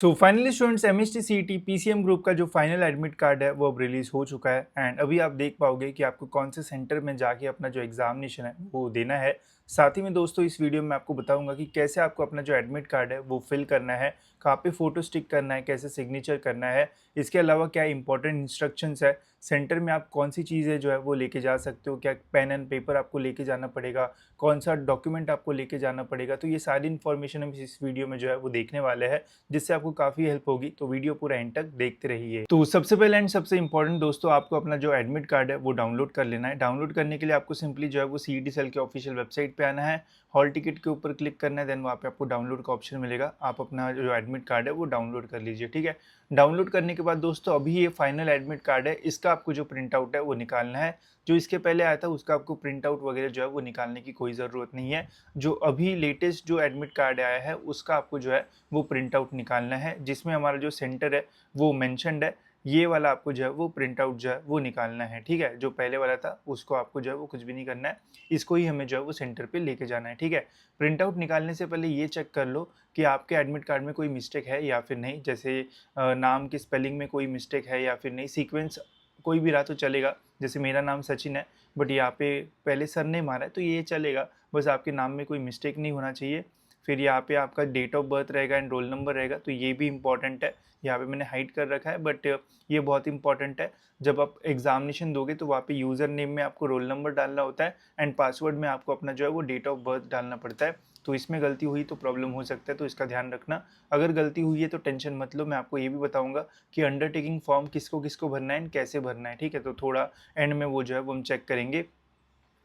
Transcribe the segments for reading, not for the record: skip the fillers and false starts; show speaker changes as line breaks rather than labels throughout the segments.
तो finally students MST CET PCM group का जो फाइनल एडमिट कार्ड है वो अब रिलीज हो चुका है एंड अभी आप देख पाओगे कि आपको कौन से सेंटर में जाके अपना जो एग्जामिनेशन है वो देना है। साथ ही में दोस्तों इस वीडियो में आपको बताऊंगा कि कैसे आपको अपना जो एडमिट कार्ड है वो फिल करना है, कहाँ पे फोटो स्टिक करना है, कैसे सिग्नेचर करना है, इसके अलावा क्या इंपॉर्टेंट इंस्ट्रक्शंस है, सेंटर में आप कौन सी चीज़ें जो है वो लेके जा सकते हो, क्या पेन एंड पेपर आपको लेके जाना पड़ेगा, कौन सा डॉक्यूमेंट आपको लेके जाना पड़ेगा। तो ये सारी इन्फॉर्मेशन हम इस वीडियो में जो है वो देखने वाले हैं, जिससे आपको काफ़ी हेल्प होगी। तो वीडियो पूरा एंड तक देखते रहिए। तो सबसे पहले एंड सबसे इंपॉर्टेंट दोस्तों, आपको अपना जो एडमिट कार्ड है वो डाउनलोड कर लेना है। डाउनलोड करने के लिए आपको सिंपली जो है वो सीईटी सेल के ऑफिशियल वेबसाइट पे आना है, हॉल टिकट के ऊपर क्लिक करना है, देन वहाँ पे आपको डाउनलोड का ऑप्शन मिलेगा। आप अपना जो एडमिट कार्ड है वो डाउनलोड कर लीजिए, ठीक है। डाउनलोड करने के बाद दोस्तों अभी ये फाइनल एडमिट कार्ड है, इसका आपको जो प्रिंट आउट है वो निकालना है। जो इसके पहले आया था उसका आपको प्रिंट आउट वगैरह जो है वो निकालने की कोई ज़रूरत नहीं है। जो अभी लेटेस्ट जो एडमिट कार्ड आया है उसका आपको जो है वो प्रिंट आउट निकालना है, जिसमें हमारा जो सेंटर है वो मेंशन्ड है। ये वाला आपको जो है वो प्रिंट आउट जो है वो निकालना है, ठीक है। जो पहले वाला था उसको आपको जो है वो कुछ भी नहीं करना है, इसको ही हमें जो है वो सेंटर पे लेके जाना है, ठीक है। प्रिंट आउट निकालने से पहले ये चेक कर लो कि आपके एडमिट कार्ड में कोई मिस्टेक है या फिर नहीं। जैसे नाम की स्पेलिंग में कोई मिस्टेक है या फिर नहीं, सीक्वेंस कोई भी रहा तो चलेगा। जैसे मेरा नाम सचिन है बट यहाँ पे पहले सर ने मारा है तो ये चलेगा, बस आपके नाम में कोई मिस्टेक नहीं होना चाहिए। फिर यहाँ पे आपका डेट ऑफ बर्थ रहेगा एंड रोल नंबर रहेगा, तो ये भी इंपॉर्टेंट है। यहाँ पे मैंने हाइड कर रखा है बट ये बहुत इंपॉर्टेंट है। जब आप एग्जामिनेशन दोगे तो वहाँ पे यूज़र नेम में आपको रोल नंबर डालना होता है एंड पासवर्ड में आपको अपना जो है वो डेट ऑफ बर्थ डालना पड़ता है। तो इसमें गलती हुई तो प्रॉब्लम हो सकता है, तो इसका ध्यान रखना। अगर गलती हुई है तो टेंशन मत लो, मैं आपको ये भी बताऊंगा कि अंडरटेकिंग फॉर्म किसको किसको भरना है एंड कैसे भरना है, ठीक है। तो थोड़ा एंड में वो जो है वो हम चेक करेंगे।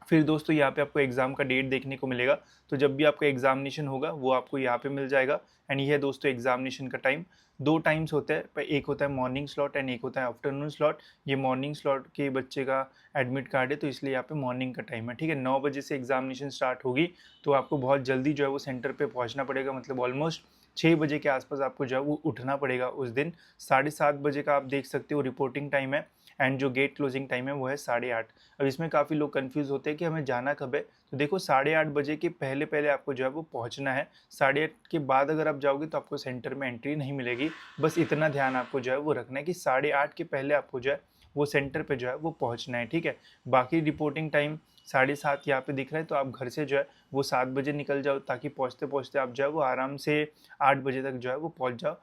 फिर दोस्तों यहाँ पे आपको एग्ज़ाम का डेट देखने को मिलेगा, तो जब भी आपका एग्जामिनेशन होगा वो आपको यहाँ पे मिल जाएगा। एंड ये है दोस्तों एग्जामिनेशन का टाइम। दो टाइम्स होते हैं, एक होता है मॉर्निंग स्लॉट एंड एक होता है आफ्टरनून स्लॉट। ये मॉर्निंग स्लॉट के बच्चे का एडमिट कार्ड है तो इसलिए यहाँ पे मॉर्निंग का टाइम है, ठीक है। 9 बजे से एग्जामिनेशन स्टार्ट होगी तो आपको बहुत जल्दी जो है वो सेंटर पे पहुँचना पड़ेगा, मतलब ऑलमोस्ट 6 बजे के आसपास आपको जो है वो उठना पड़ेगा उस दिन। 7:30 बजे का आप देख सकते हो रिपोर्टिंग टाइम है एंड जो गेट क्लोजिंग टाइम है वो है 8:30। अब इसमें काफ़ी लोग कंफ्यूज होते हैं कि हमें जाना कब है, तो देखो 8:30 बजे के पहले पहले आपको जो है वो पहुंचना है। 8:30 के बाद अगर आप जाओगे तो आपको सेंटर में एंट्री नहीं मिलेगी। बस इतना ध्यान आपको जो है वो रखना है कि 8:30 के पहले आपको जो है वो सेंटर पे जो है वो पहुंचना है, ठीक है। बाकी रिपोर्टिंग टाइम 7:30 यहाँ पे दिख रहा है, तो आप घर से जो है वो 7 बजे निकल जाओ ताकि पहुँचते पहुँचते आप जो है वो आराम से 8 बजे तक जो है वो पहुँच जाओ।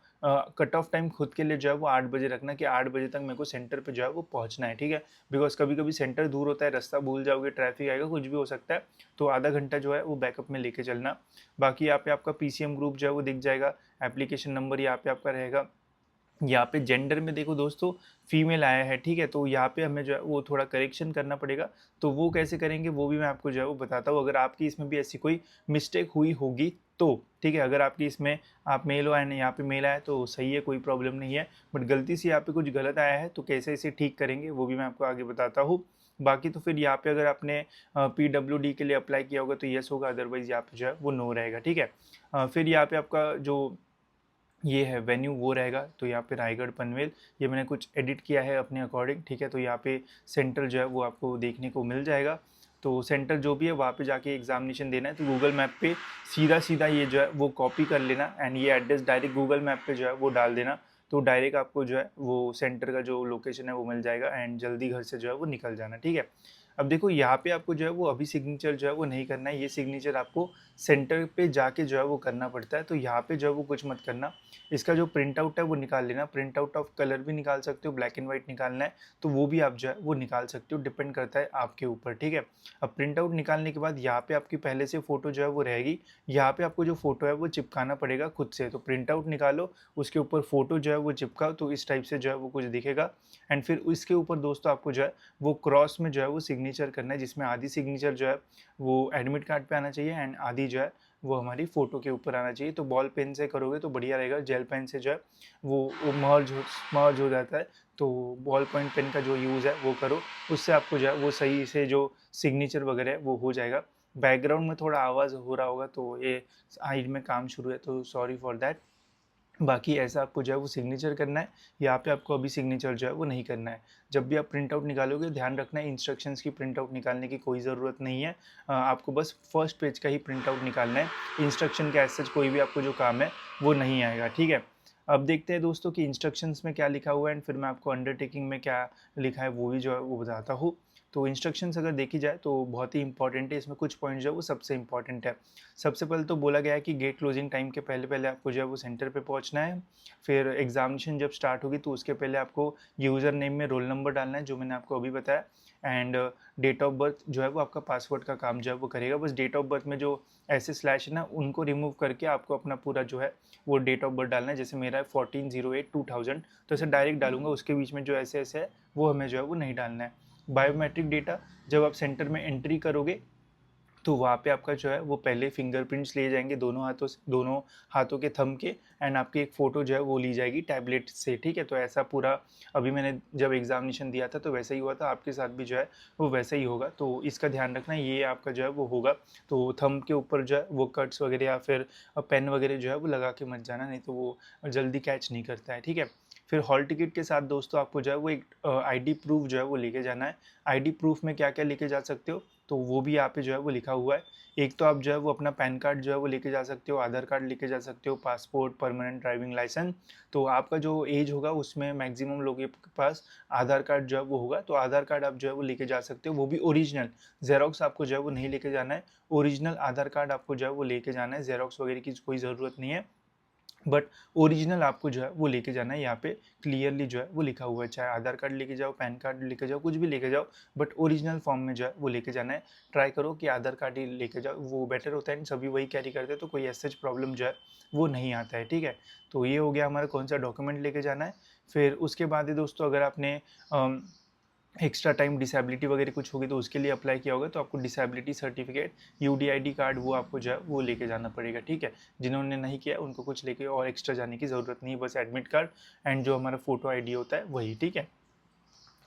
कट ऑफ टाइम खुद के लिए जो है वो 8 बजे रखना कि 8 बजे तक मेरे को सेंटर पे जो है वो पहुंचना है, ठीक है। बिकॉज कभी कभी सेंटर दूर होता है, रास्ता भूल जाओगे, ट्रैफिक आएगा, कुछ भी हो सकता है, तो आधा घंटा जो है वो बैकअप में लेके चलना। बाकी यहाँ पे आपका पीसीएम ग्रुप जो है वो दिख जाएगा, एप्लीकेशन नंबर यहाँ पे आपका रहेगा। यहाँ पे जेंडर में देखो दोस्तों फीमेल आया है, ठीक है, तो यहाँ पे हमें जो है वो थोड़ा करेक्शन करना पड़ेगा। तो वो कैसे करेंगे वो भी मैं आपको जो है वो बताता हूँ, अगर आपकी इसमें भी ऐसी कोई मिस्टेक हुई होगी तो, ठीक है। अगर आपकी इसमें आप मेल हो एंड यहाँ पे मेल आया तो सही है, कोई प्रॉब्लम नहीं है, बट गलती से यहाँ पे कुछ गलत आया है तो कैसे इसे ठीक करेंगे वो भी मैं आपको आगे बताता हूँ। बाकी तो फिर यहाँ पे अगर आपने PWD के लिए अप्लाई किया होगा तो येस होगा, अदरवाइज यहाँ पे जो है वो नो रहेगा, ठीक है। फिर यहाँ पे आपका जो ये है वेन्यू वो रहेगा, तो यहाँ पे रायगढ़ पनवेल, ये मैंने कुछ एडिट किया है अपने अकॉर्डिंग, ठीक है। तो यहाँ पे सेंटर जो है वो आपको देखने को मिल जाएगा। तो सेंटर जो भी है वहाँ पे जाके एग्जामिनेशन देना है, तो गूगल मैप पे सीधा सीधा ये जो है वो कॉपी कर लेना एंड ये एड्रेस डायरेक्ट गूगल मैप पे जो है वो डाल देना। तो डायरेक्ट आपको जो है वो सेंटर का जो लोकेशन है वो मिल जाएगा एंड जल्दी घर से जो है वो निकल जाना, ठीक है। अब देखो यहाँ पे आपको जो है वो अभी सिग्नेचर जो है वो नहीं करना है, ये सिग्नेचर आपको सेंटर पे जाके जो है वो करना पड़ता है। तो यहाँ पे जो है वो कुछ मत करना, इसका जो प्रिंट आउट है वो निकाल लेना। प्रिंट आउट ऑफ कलर भी निकाल सकते हो, ब्लैक एंड व्हाइट निकालना है तो वो भी आप जो है वो निकाल सकते हो, डिपेंड करता है आपके ऊपर, ठीक है। अब प्रिंट आउट निकालने के बाद यहाँ पे आपकी पहले से फोटो जो है वो रहेगी, यहाँ पे आपको जो फोटो है वो चिपकाना पड़ेगा खुद से। तो प्रिंट आउट निकालो, उसके ऊपर फोटो जो है वो चिपकाओ, तो इस टाइप से जो है वो कुछ दिखेगा। एंड फिर इसके ऊपर दोस्तों आपको जो है वो क्रॉस में जो है वो सिग्नेचर करना है, जिसमें आधी सिग्नेचर जो है वो एडमिट कार्ड पे आना चाहिए एंड आधी जो है वो हमारी फ़ोटो के ऊपर आना चाहिए। तो बॉल पेन से करोगे तो बढ़िया रहेगा, जेल पेन से जो है वो मर्ज हो जाता है। तो बॉल पॉइंट पेन का जो यूज़ है वो करो, उससे आपको जो है वो सही से जो सिग्नेचर वगैरह है वो हो जाएगा। बैकग्राउंड में थोड़ा आवाज़ हो रहा होगा तो ये साइड में काम शुरू है, तो सॉरी फॉर दैट। बाकी ऐसा आपको जो है वो सिग्नेचर करना है, यहाँ पे आपको अभी सिग्नेचर जो है वो नहीं करना है। जब भी आप प्रिंट आउट निकालोगे ध्यान रखना है इंस्ट्रक्शंस की प्रिंट आउट निकालने की कोई ज़रूरत नहीं है। आपको बस फर्स्ट पेज का ही प्रिंट आउट निकालना है, इंस्ट्रक्शन के एज सच कोई भी आपको जो काम है वो नहीं आएगा, ठीक है। अब देखते हैं दोस्तों कि इंस्ट्रक्शंस में क्या लिखा हुआ है एंड फिर मैं आपको अंडरटेकिंग में क्या लिखा है वो भी जो है वो बताता हूँ। तो इंस्ट्रक्शंस अगर देखी जाए तो बहुत ही इंपॉर्टेंट है, इसमें कुछ पॉइंट जो है वो सबसे इंपॉर्टेंट है। सबसे पहले तो बोला गया है कि गेट क्लोजिंग टाइम के पहले-पहले आपको जो है वो सेंटर पे पहुँचना है। फिर एग्ज़ामिनेशन जब स्टार्ट होगी तो उसके पहले आपको यूज़र नेम में रोल नंबर डालना है, जो मैंने आपको अभी बताया, एंड डेट ऑफ बर्थ जो है वो आपका पासवर्ड का काम जो है वो करेगा। बस डेट ऑफ बर्थ में जो ऐसे स्लैश है ना, उनको रिमूव करके आपको अपना पूरा जो है वो डेट ऑफ बर्थ डालना है। जैसे मेरा है 14/08/2000, तो ऐसे डायरेक्ट डालूँगा, उसके बीच में जो ऐसे-ऐसे है वो हमें जो है वो नहीं डालना है। बायोमेट्रिक डेटा जब आप सेंटर में एंट्री करोगे तो वहाँ पे आपका जो है वो पहले फिंगरप्रिंट्स लिए जाएँगे दोनों हाथों के थंब के, एंड आपकी एक फ़ोटो जो है वो ली जाएगी टैबलेट से, ठीक है? तो ऐसा पूरा अभी मैंने जब एग्ज़ामिनेशन दिया था तो वैसा ही हुआ था, आपके साथ भी जो है वो वैसा ही होगा। तो इसका ध्यान रखना, ये आपका जो है वो होगा। तो थंब के ऊपर जो है वो कट्स वगैरह या फिर पेन वगैरह जो है वो लगा के मत जाना, नहीं तो वो जल्दी कैच नहीं करता है, ठीक है? फिर हॉल टिकट के साथ दोस्तों आपको जो है वो एक आईडी प्रूफ़ जो है वो लेके जाना है। आईडी प्रूफ़ में क्या-क्या लेके जा सकते हो, तो वो भी यहाँ पे जो है वो लिखा हुआ है। एक तो आप जो है वो अपना पैन कार्ड जो है वो लेके जा सकते हो, आधार कार्ड लेके जा सकते हो, पासपोर्ट, परमानेंट ड्राइविंग लाइसेंस। तो आपका जो एज होगा उसमें मैक्सिमम लोगों के पास आधार कार्ड जो है वो होगा, तो आधार कार्ड आप जो है वो लेके जा सकते हो, वो भी ओरिजिनल। ज़ेरॉक्स आपको जो है वो नहीं लेके जाना है, ओरिजिनल आधार कार्ड आपको जो है वो लेके जाना है, ज़ेरॉक्स वगैरह की कोई ज़रूरत नहीं है। बट ओरिजिनल आपको जो है वो लेके जाना है, यहाँ पे क्लियरली जो है वो लिखा हुआ है, चाहे आधार कार्ड लेके जाओ, पैन कार्ड लेके जाओ, कुछ भी लेके जाओ, बट ओरिजिनल फॉर्म में जो है वो लेके जाना है। ट्राई करो कि आधार कार्ड ही लेके जाओ, वो बेटर होता है, सभी वही कैरी करते हैं तो कोई ऐसा प्रॉब्लम जो है वो नहीं आता है, ठीक है? तो ये हो गया हमारा कौन सा डॉक्यूमेंट लेके जाना है। फिर उसके बाद ही दोस्तों अगर आपने एक्स्ट्रा टाइम डिसेबिलिटी वगैरह कुछ होगी तो उसके लिए अप्लाई किया होगा, तो आपको डिसेबिलिटी सर्टिफिकेट, यूडीआईडी कार्ड वो आपको जो है वो लेके जाना पड़ेगा, ठीक है? जिन्होंने नहीं किया उनको कुछ लेके और एक्स्ट्रा जाने की ज़रूरत नहीं है, बस एडमिट कार्ड एंड जो हमारा फ़ोटो आईडी होता है वही, ठीक है?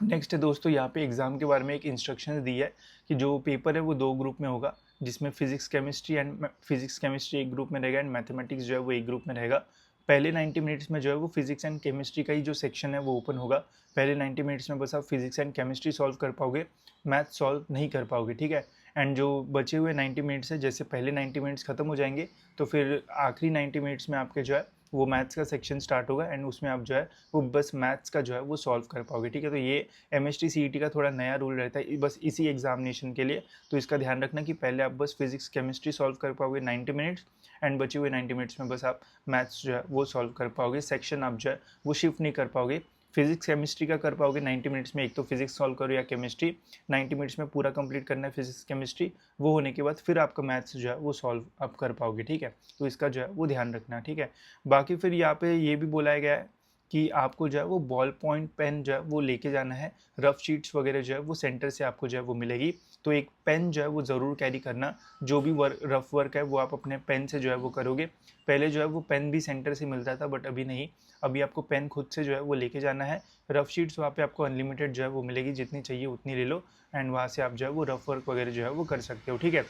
नेक्स्ट है दोस्तों, यहाँ पे एग्ज़ाम के बारे में एक इंस्ट्रक्शंस दी है कि जो पेपर है वो 2 ग्रुप में होगा, जिसमें फिज़िक्स केमिस्ट्री एक ग्रुप में रहेगा एंड मैथमेटिक्स जो है वो एक ग्रुप में रहेगा। पहले 90 मिनट्स में जो है वो फिज़िक्स एंड केमिस्ट्री का ही जो सेक्शन है वो ओपन होगा। पहले 90 मिनट्स में बस आप फिज़िक्स एंड केमिस्ट्री सॉल्व कर पाओगे, मैथ सॉल्व नहीं कर पाओगे, ठीक है? एंड जो बचे हुए 90 मिनट्स है, जैसे पहले 90 मिनट्स खत्म हो जाएँगे, तो फिर आखिरी 90 मिनट्स में आपके जो है वो मैथ्स का सेक्शन स्टार्ट होगा एंड उसमें आप जो है वो बस मैथ्स का जो है वो सॉल्व कर पाओगे, ठीक है? तो ये एमएसटी सीईटी का थोड़ा नया रूल रहता है बस इसी एग्जामिनेशन के लिए, तो इसका ध्यान रखना कि पहले आप बस फिजिक्स केमिस्ट्री सॉल्व कर पाओगे 90 मिनट्स, एंड बचे हुए 90 मिनट्स में बस आप मैथ्स जो है वो सॉल्व कर पाओगे, सेक्शन आप जो है वो शिफ्ट नहीं कर पाओगे। फिजिक्स केमिस्ट्री का कर पाओगे 90 मिनट्स में, एक तो फिजिक्स सॉल्व करो या केमिस्ट्री 90 मिनट्स में पूरा कंप्लीट करना है फिजिक्स केमिस्ट्री, वो होने के बाद फिर आपका मैथ्स जो है वो सॉल्व आप कर पाओगे, ठीक है? तो इसका जो है वो ध्यान रखना, ठीक है? बाकी फिर यहाँ पे ये भी बोला गया है कि आपको जो है वो बॉल पॉइंट पेन जो है वो लेके जाना है, रफ शीट्स वगैरह जो है वो सेंटर से आपको जो है वो मिलेगी, तो एक पेन जो है वो ज़रूर कैरी करना, जो भी रफ वर्क है वो आप अपने पेन से जो है वो करोगे। पहले जो है वो पेन भी सेंटर से मिलता था बट अभी नहीं, अभी आपको पेन खुद से जो है वो लेके जाना है। रफ शीट्स वहाँ पे आपको अनलिमिटेड जो है वो मिलेगी, जितनी चाहिए उतनी ले लो एंड वहाँ से आप जो है वो रफ वर्क वगैरह जो है वो कर सकते हो, ठीक है?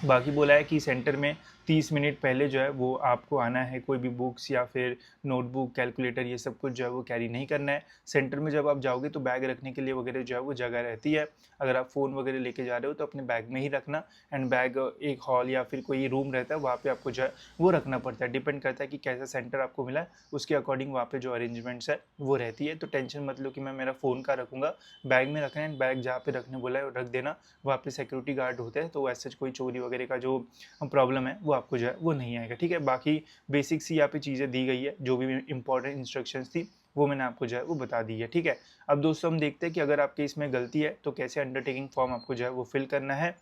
बाकी बोला है कि सेंटर में 30 मिनट पहले जो है वो आपको आना है, कोई भी बुक्स या फिर नोटबुक, कैलकुलेटर ये सब कुछ जो है वो कैरी नहीं करना है। सेंटर में जब आप जाओगे तो बैग रखने के लिए वगैरह जो है वो जगह रहती है। अगर आप फ़ोन वगैरह लेके जा रहे हो तो अपने बैग में ही रखना, एंड बैग एक हॉल या फिर कोई रूम रहता है वहाँ पे आपको जो है वो रखना पड़ता है। डिपेंड करता है कि कैसा सेंटर आपको मिला है, उसके अकॉर्डिंग वहाँ पे जो अरेंजमेंट्स है वो रहती है। तो टेंशन मत लो कि मैं मेरा फ़ोन का रखूँगा, बैग में रखना है एंड बैग जहाँ पे रखने बोला है रख देना। वहाँ पे सिक्योरिटी गार्ड होते हैं, तो ऐसे कोई चोरी वगैरह का जो प्रॉब्लम है वो आपको जो है वो नहीं आएगा, ठीक है? बाकी बेसिक सी यहाँ पे चीज़ें दी गई है, जो भी इंपॉर्टेंट इंस्ट्रक्शंस थी वो मैंने आपको जो है वो बता दी है, ठीक है? अब दोस्तों हम देखते हैं कि अगर आपके इसमें गलती है तो कैसे अंडरटेकिंग फॉर्म आपको जो है वो फिल करना है।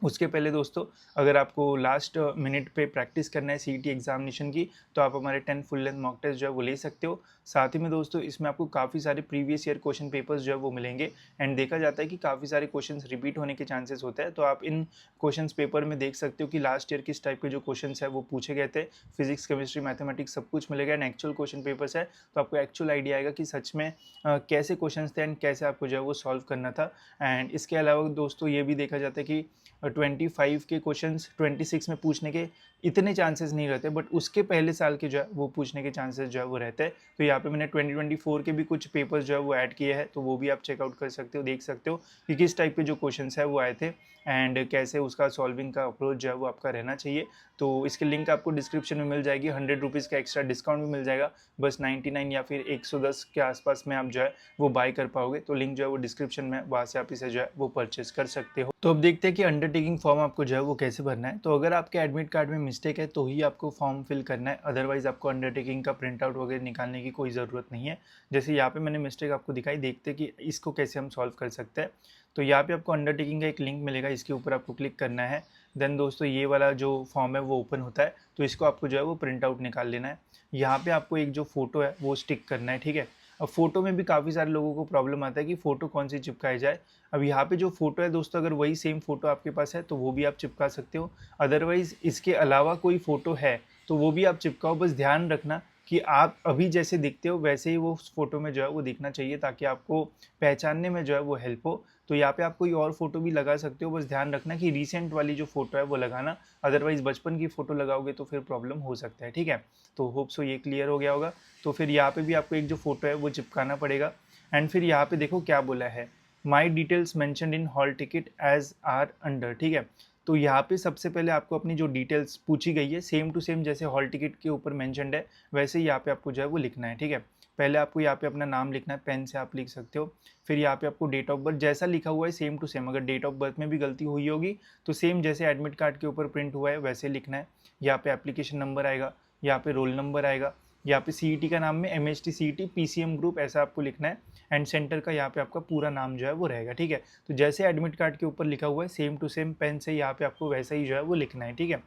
उसके पहले दोस्तों, अगर आपको लास्ट मिनट पे प्रैक्टिस करना है सीईटी एग्जामिनेशन की, तो आप हमारे 10 फुल लेंथ मॉक टेस्ट जो है वो ले सकते हो। साथ ही में दोस्तों इसमें आपको काफ़ी सारे प्रीवियस ईयर क्वेश्चन पेपर्स जो है वो मिलेंगे, एंड देखा जाता है कि काफ़ी सारे क्वेश्चंस रिपीट होने के चांसेस होते हैं, तो आप इन क्वेश्चंस पेपर में देख सकते हो कि लास्ट ईयर किस टाइप के जो क्वेश्चंस है वो पूछे गए थे। फिजिक्स, केमिस्ट्री, मैथमेटिक्स सब कुछ मिलेगा एंड एक्चुअल क्वेश्चन पेपर्स है, तो आपको एक्चुअल आइडिया आएगा कि सच में कैसे क्वेश्चंस थे एंड कैसे आपको जो है वो सॉल्व करना था। एंड इसके अलावा दोस्तों ये भी देखा जाता है कि 25 के क्वेश्चंस 26 में पूछने के इतने चांसेस नहीं रहते, बट उसके पहले साल के जो है वो पूछने के चांसेस जो है वो रहते हैं। तो यहाँ पे मैंने 2024 के भी कुछ पेपर्स जो है वो ऐड किए हैं, तो वो भी आप चेकआउट कर सकते हो, देख सकते हो कि किस टाइप के जो क्वेश्चंस है वो आए थे एंड कैसे उसका सॉल्विंग का अप्रोच जो है वो आपका रहना चाहिए। तो इसकी लिंक आपको डिस्क्रिप्शन में मिल जाएगी। 100 रुपीज़ का एक्स्ट्रा डिस्काउंट भी मिल जाएगा, बस 99 या फिर 110 के आसपास में आप जो है वो बाय कर पाओगे। तो लिंक जो है वो डिस्क्रिप्शन में, वहाँ से आप इसे जो है वो परचेस कर सकते हो। तो अब देखते हैं कि अंडरटेकिंग फॉर्म आपको जो है वो कैसे भरना है। तो अगर आपके एडमिट कार्ड में मिस्टेक है तो ही आपको फॉर्म फिल करना है, अदरवाइज आपको अंडरटेकिंग का प्रिंट आउट वगैरह निकालने की कोई ज़रूरत नहीं है। जैसे यहाँ पे मैंने मिस्टेक आपको दिखाई, देखते हैं कि इसको कैसे हम सॉल्व कर सकते हैं। तो यहाँ पे आपको अंडरटेकिंग का एक लिंक मिलेगा, इसके ऊपर आपको क्लिक करना है। देन दोस्तों ये वाला जो फॉर्म है वो ओपन होता है, तो इसको आपको जो है वो प्रिंट आउट निकाल लेना है। यहाँ पे आपको एक जो फोटो है वो स्टिक करना है, ठीक है। अब फोटो में भी काफ़ी सारे लोगों को प्रॉब्लम आता है कि फ़ोटो कौन सी चिपकाई जाए। अब यहाँ पे जो फ़ोटो है दोस्तों, अगर वही सेम फ़ोटो आपके पास है तो वो भी आप चिपका सकते हो, अदरवाइज़ इसके अलावा कोई फ़ोटो है तो वो भी आप चिपकाओ। बस ध्यान रखना कि आप अभी जैसे दिखते हो वैसे ही वो उस फ़ोटो में जो है वो दिखना चाहिए, ताकि आपको पहचानने में जो है वो हेल्प हो। तो यहाँ पे आप कोई और फ़ोटो भी लगा सकते हो, बस ध्यान रखना कि रिसेंट वाली जो फ़ोटो है वो लगाना, अदरवाइज़ बचपन की फ़ोटो लगाओगे तो फिर प्रॉब्लम हो सकता है, ठीक है। तो होप सो ये क्लियर हो गया होगा। तो फिर यहाँ पे भी आपको एक जो फ़ोटो है वो चिपकाना पड़ेगा। एंड फिर यहाँ पे देखो क्या बोला है, my details mentioned in hall ticket as are under, ठीक है। तो यहाँ पे सबसे पहले आपको अपनी जो डिटेल्स पूछी गई है सेम टू सेम जैसे हॉल टिकट के ऊपर मैंशनड है वैसे ही यहाँ पे आपको जो है वो लिखना है, ठीक है। पहले आपको यहाँ पे अपना नाम लिखना है, पेन से आप लिख सकते हो। फिर यहाँ पे आपको डेट ऑफ बर्थ जैसा लिखा हुआ है सेम टू सेम, अगर डेट ऑफ बर्थ में भी गलती हुई होगी तो सेम जैसे एडमिट कार्ड के ऊपर प्रिंट हुआ है वैसे लिखना है। यहाँ पे एप्लीकेशन नंबर आएगा, यहाँ पे रोल नंबर आएगा, यहाँ पे सीईटी का नाम में एमएचटी सीईटी पीसीएम ग्रुप ऐसा आपको लिखना है। एंड सेंटर का यहाँ पे आपका पूरा नाम जो है वो रहेगा, ठीक है। तो जैसे एडमिट कार्ड के ऊपर लिखा हुआ है सेम टू सेम पेन से यहाँ पे आपको वैसा ही जो है वो लिखना है, ठीक है।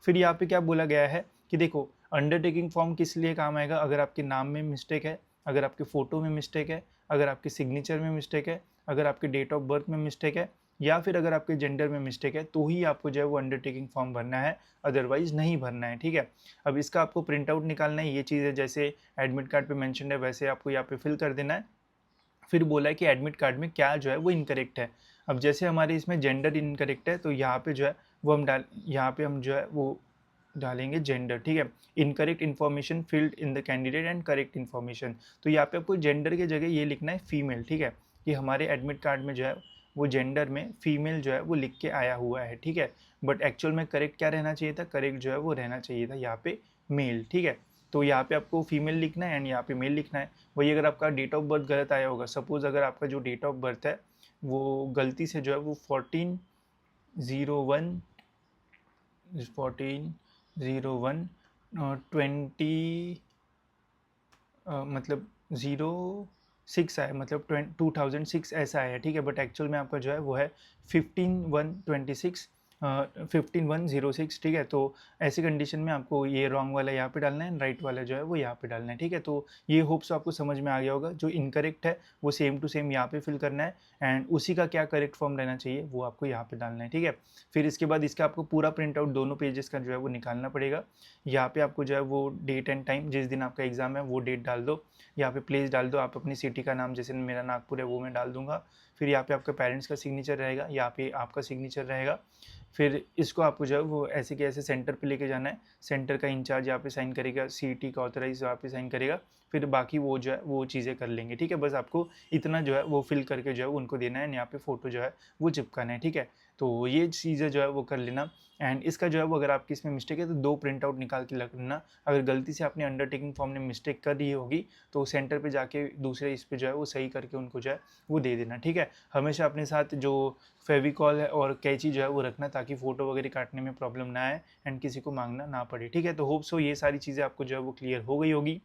फिर यहाँ पे क्या बोला गया है कि देखो अंडरटेकिंग फॉर्म किस लिए काम आएगा, अगर आपके नाम में मिस्टेक है, अगर आपके फ़ोटो में मिस्टेक है, अगर आपके सिग्नेचर में मिस्टेक है, अगर आपके डेट ऑफ बर्थ में मिस्टेक है, या फिर अगर आपके जेंडर में मिस्टेक है, तो ही आपको जो है वो अंडरटेकिंग फॉर्म भरना है, अदरवाइज नहीं भरना है, ठीक है। अब इसका आपको प्रिंट आउट निकालना है, ये चीज़ जैसे एडमिट कार्ड पे मेंशन है वैसे आपको यहाँ पे फिल कर देना है। फिर बोला है कि एडमिट कार्ड में क्या जो है वो इनकरेक्ट है। अब जैसे हमारे इसमें जेंडर इनकरेक्ट है तो यहाँ पे जो है वो यहाँ पे हम जो है वो डालेंगे जेंडर, ठीक है। Incorrect information filled in the candidate and correct information, तो यहाँ पे आपको जेंडर की जगह ये लिखना है फीमेल, ठीक है। कि हमारे एडमिट कार्ड में जो है वो जेंडर में फीमेल जो है वो लिख के आया हुआ है, ठीक है। बट एक्चुअल में करेक्ट क्या रहना चाहिए था, करेक्ट जो है वो रहना चाहिए था यहाँ पे मेल, ठीक है। तो यहाँ पे आपको फीमेल लिखना है एंड यहाँ पे मेल लिखना है। वही अगर आपका डेट ऑफ बर्थ गलत आया होगा, सपोज अगर आपका जो डेट ऑफ बर्थ है वो गलती से जो है वो 1401 मतलब 06 आया, मतलब 2006 ऐसा आया, ठीक है। बट एक्चुअल में आपका जो है वो है 15/1/26 15/1/06, ठीक है। तो ऐसी कंडीशन में आपको ये रॉन्ग वाला यहाँ पे डालना है, राइट वाला जो है वो यहाँ पे डालना है, ठीक है। तो ये होप्स आपको समझ में आ गया होगा। जो इनकरेक्ट है वो सेम टू सेम यहाँ पे फिल करना है एंड उसी का क्या करेक्ट फॉर्म रहना चाहिए वो आपको यहाँ पे डालना है, ठीक है। फिर इसके बाद इसका आपको पूरा प्रिंट आउट दोनों पेजेस का जो है वो निकालना पड़ेगा। यहाँ पे आपको जो है वो डेट एंड टाइम, जिस दिन आपका एग्ज़ाम है वो डेट डाल दो, यहाँ पे प्लेस डाल दो, आप अपनी सिटी का नाम, जैसे मेरा नागपुर है वो मैं डाल दूंगा। फिर यहाँ पे आपका पेरेंट्स का सिग्नेचर रहेगा, यहाँ पे आपका सिग्नेचर रहेगा। फिर इसको आपको जो है वो ऐसे के ऐसे सेंटर पे लेके जाना है, सेंटर का इंचार्ज यहाँ पे साइन करेगा, सीईटी का ऑथराइज यहाँ पे साइन करेगा, फिर बाकी वो जो है वो चीज़ें कर लेंगे, ठीक है। बस आपको इतना जो है वो फिल करके जो है उनको देना है, यहाँ पे फ़ोटो जो है वो चिपकाना है, ठीक है। तो ये चीज़ें जो है वो कर लेना। एंड इसका जो है वो अगर आपकी इसमें मिस्टेक है तो 2 प्रिंट आउट निकाल के रखना। अगर गलती से आपने अंडरटेकिंग फॉर्म में मिस्टेक कर दी होगी तो सेंटर पे जाके दूसरे इस पे जो है वो सही करके उनको जो है वो दे देना, ठीक है। हमेशा अपने साथ जो फेविकॉल है और कैंची जो है वो रखना, ताकि फ़ोटो वगैरह काटने में प्रॉब्लम ना आए एंड किसी को मांगना ना पड़े, ठीक है। तो होप सो ये सारी चीज़ें आपको जो है वो क्लियर हो गई होगी।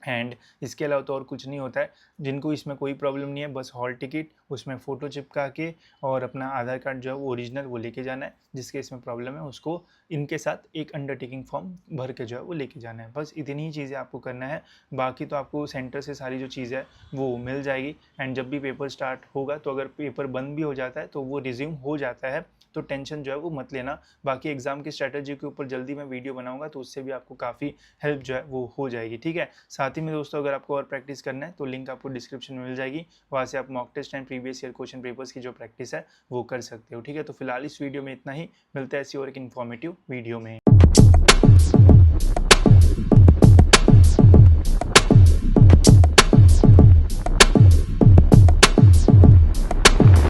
एंड इसके अलावा तो और कुछ नहीं होता है। जिनको इसमें कोई प्रॉब्लम नहीं है, बस हॉल टिकट, उसमें फ़ोटो चिपका के और अपना आधार कार्ड जो है वो ओरिजिनल वो लेके जाना है। जिसके इसमें प्रॉब्लम है उसको इनके साथ एक अंडरटेकिंग फॉर्म भर के जो है वो लेके जाना है। बस इतनी ही चीज़ें आपको करना है, बाकी तो आपको सेंटर से सारी जो चीज़ है वो मिल जाएगी। एंड जब भी पेपर स्टार्ट होगा तो अगर पेपर बंद भी हो जाता है तो वो रिज्यूम हो जाता है, तो टेंशन जो है वो मत लेना। बाकी एग्जाम की स्ट्रैटेजी के ऊपर जल्दी मैं वीडियो बनाऊंगा, तो उससे भी आपको काफ़ी हेल्प जो है वो हो जाएगी। ठीक है, साथ ही में दोस्तों अगर आपको और प्रैक्टिस करना है तो लिंक आपको डिस्क्रिप्शन में मिल जाएगी, वहाँ से आप mock test and previous year question papers की जो प्रैक्टिस है वो कर सकते हो। ठीक है, तो फिलहाल इस वीडियो में इतना ही, मिलता है ऐसी और एक इन्फॉर्मेटिव वीडियो में।